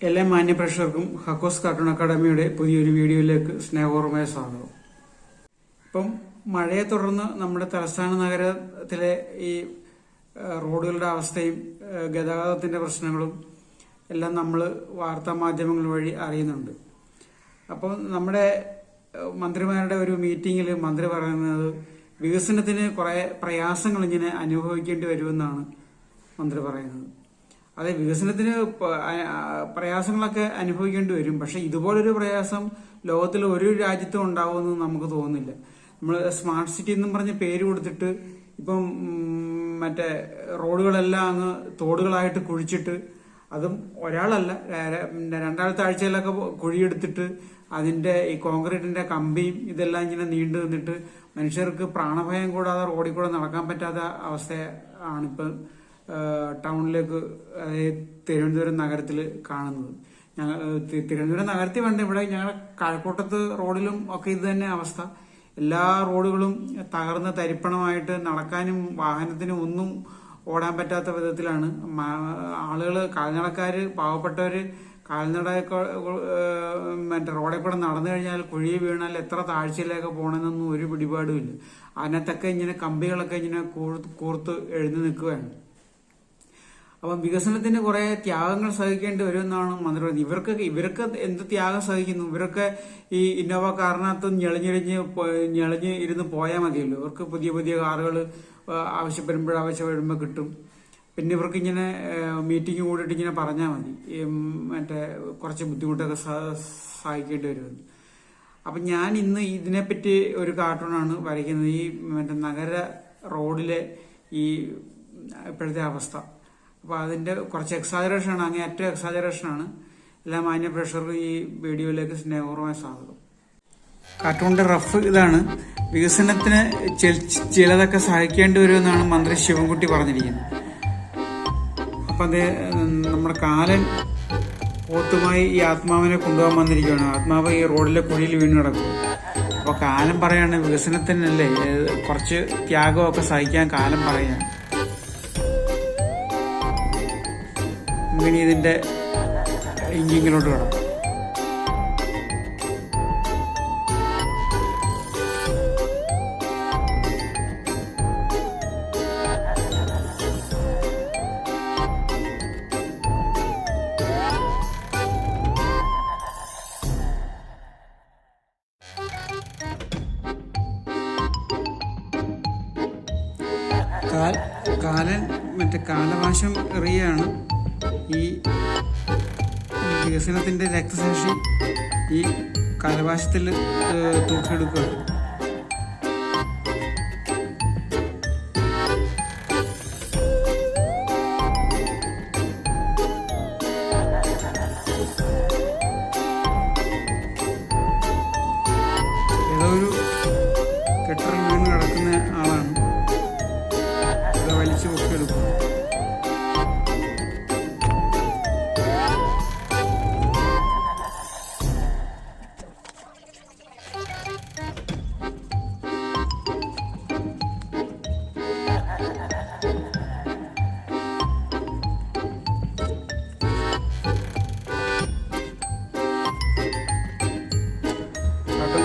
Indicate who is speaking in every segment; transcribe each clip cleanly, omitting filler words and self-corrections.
Speaker 1: എല്ലാ മാന്യപ്രേക്ഷകർക്കും ഹക്കോസ് കാർട്ടൂൺ അക്കാദമിയുടെ പുതിയൊരു വീഡിയോയിലേക്ക് സ്നേഹപൂർവ്വമായ സ്വാഗതം. ഇപ്പം മഴയെ തുടർന്ന് നമ്മുടെ തലസ്ഥാന നഗരത്തിലെ ഈ റോഡുകളുടെ അവസ്ഥയും ഗതാഗതത്തിന്റെ പ്രശ്നങ്ങളും എല്ലാം നമ്മൾ വാർത്താ മാധ്യമങ്ങൾ വഴി അറിയുന്നുണ്ട്. അപ്പം നമ്മുടെ മന്ത്രിമാരുടെ ഒരു മീറ്റിംഗിൽ മന്ത്രി പറയുന്നത് വികസനത്തിന് കുറെ പ്രയാസങ്ങൾ ഇങ്ങനെ അനുഭവിക്കേണ്ടി വരുമെന്നാണ് മന്ത്രി പറയുന്നത്. അതെ, വികസനത്തിന് പ്രയാസങ്ങളൊക്കെ അനുഭവിക്കേണ്ടി വരും. പക്ഷെ ഇതുപോലൊരു പ്രയാസം ലോകത്തിൽ ഒരു രാജ്യത്തും ഉണ്ടാവുമെന്ന് നമുക്ക് തോന്നുന്നില്ല. നമ്മൾ സ്മാർട്ട് സിറ്റി എന്നും പറഞ്ഞ് പേര് കൊടുത്തിട്ട് ഇപ്പം മറ്റേ റോഡുകളെല്ലാം അങ്ങ് തോടുകളായിട്ട് കുഴിച്ചിട്ട്, അതും ഒരാളല്ല, രണ്ടാമത്തെ ആഴ്ചയിലൊക്കെ കുഴിയെടുത്തിട്ട് അതിന്റെ ഈ കോൺക്രീറ്റിന്റെ കമ്പിയും ഇതെല്ലാം ഇങ്ങനെ നീണ്ടു നിന്നിട്ട് മനുഷ്യർക്ക് പ്രാണഭയം കൂടാതെ റോഡിൽ കൂടെ നടക്കാൻ പറ്റാത്ത അവസ്ഥ ആണിപ്പം ടൗണിലേക്ക്, അതായത് തിരുവനന്തപുരം നഗരത്തിൽ കാണുന്നത്. തിരുവനന്തപുരം നഗരത്തിൽ വേണ്ട, ഇവിടെ ഞങ്ങളുടെ കഴക്കൂട്ടത്ത് റോഡിലും ഒക്കെ ഇത് തന്നെ അവസ്ഥ. എല്ലാ റോഡുകളും തകർന്ന് തരിപ്പണമായിട്ട് നടക്കാനും വാഹനത്തിനും ഒന്നും ഓടാൻ പറ്റാത്ത വിധത്തിലാണ്. ആളുകൾ, കാൽനടക്കാര്, പാവപ്പെട്ടവര് കാൽനട മറ്റേ റോഡിൽ കൂടെ നടന്നു കഴിഞ്ഞാൽ കുഴി വീണാൽ എത്ര താഴ്ചയിലേക്ക് പോകണമെന്നൊന്നും ഒരു പിടിപാടുമില്ല. അതിനകത്തൊക്കെ ഇങ്ങനെ കമ്പികളൊക്കെ ഇങ്ങനെ കൂർത്ത് എഴുതി നിൽക്കുകയാണ്. അപ്പം വികസനത്തിന് കുറെ ത്യാഗങ്ങൾ സഹിക്കേണ്ടി വരുമെന്നാണ് മന്ത്രി പറയുന്നത്. ഇവർക്ക് എന്ത് ത്യാഗം സഹിക്കുന്നു? ഇവരൊക്കെ ഈ ഇന്നോവ കാറിനകത്ത് ഞെളിഞ്ഞ് ഇരുന്ന് പോയാൽ മതിയല്ലോ. ഇവർക്ക് പുതിയ പുതിയ കാറുകൾ ആവശ്യപ്പെടുമ്പോൾ കിട്ടും. പിന്നെ ഇവർക്ക് ഇങ്ങനെ മീറ്റിംഗ് കൂടിയിട്ട് ഇങ്ങനെ പറഞ്ഞാൽ മതി, മറ്റേ കുറച്ച് ബുദ്ധിമുട്ടൊക്കെ സഹിക്കേണ്ടി വരുമെന്ന്. അപ്പം ഞാൻ ഇന്ന് ഇതിനെപ്പറ്റി ഒരു കാർട്ടൂണാണ് വരയ്ക്കുന്നത്. ഈ മറ്റേ നഗര റോഡിലെ ഈ ഇപ്പോഴത്തെ അവസ്ഥ. അപ്പൊ അതിന്റെ കുറച്ച് എക്സാജറേഷനാണ്, അങ്ങേയറ്റം എക്സാജറേഷനാണ്. എല്ലാ മാന്യ പ്രേക്ഷകർക്കും ഈ വീഡിയോയിലേക്ക് സ്നേഹപൂർവ്വമായ സ്വാഗതം. കാർട്ടൂണിന്റെ റഫ് ഇതാണ്. വികസനത്തിന് ചിലതൊക്കെ സഹിക്കേണ്ടി വരുമെന്നാണ് മന്ത്രി ശിവൻകുട്ടി പറഞ്ഞിരിക്കുന്നത്. അപ്പൊ അത് നമ്മുടെ കാലൻ പോത്തുമായി ഈ ആത്മാവിനെ കൊണ്ടുപോകാൻ വന്നിരിക്കുകയാണ്. ആത്മാവ് ഈ റോഡിലെ കുഴിയിൽ വീണ് കിടക്കും. അപ്പൊ കാലൻ പറയാണ്, വികസനത്തിനല്ലേ കുറച്ച് ത്യാഗമൊക്കെ സഹിക്കാൻ കാലൻ പറയാണ്. ഇനി ഇതിന്റെ ഇഞ്ചിങ്ങിലോട്ട് കിടക്കും. കാലൻ മറ്റേ കാലവാശം എറിയാണ്. ഈ വികസനത്തിന്റെ രക്തസാക്ഷി ഈ കാലവാശത്തിൽ തൂക്കിയെടുക്കുക. ഏതോ ഒരു കെട്ടറിൽ വീണ് കിടക്കുന്ന ആളാണ് വലിച്ചു പൊക്കിയെടുക്കുക.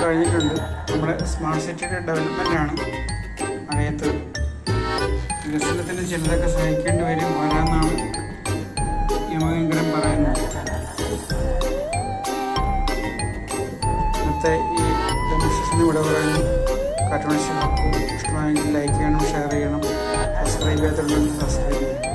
Speaker 1: കഴിഞ്ഞിട്ടുണ്ട്. നമ്മുടെ സ്മാർട്ട് സിറ്റിയുടെ ഡെവലപ്മെന്റാണ്. മഴയത്ത് വികസനത്തിന് ചിലതൊക്കെ സഹിക്കേണ്ടി വരും വരാമെന്നാണ് യമകങ്കരം പറയുന്നത്. ഇന്നത്തെ ഈ ഡെമോൺസ്ട്രേഷന് ഇവിടെ പറയുന്നു. കാർട്ടൂൺ ഇഷ്ടമായെങ്കിൽ ലൈക്ക് ചെയ്യണം, ഷെയർ ചെയ്യണം, സബ്സ്ക്രൈബ് ചെയ്യാത്തവരുണ്ടെങ്കിൽ സബ്സ്ക്രൈബ് ചെയ്യണം.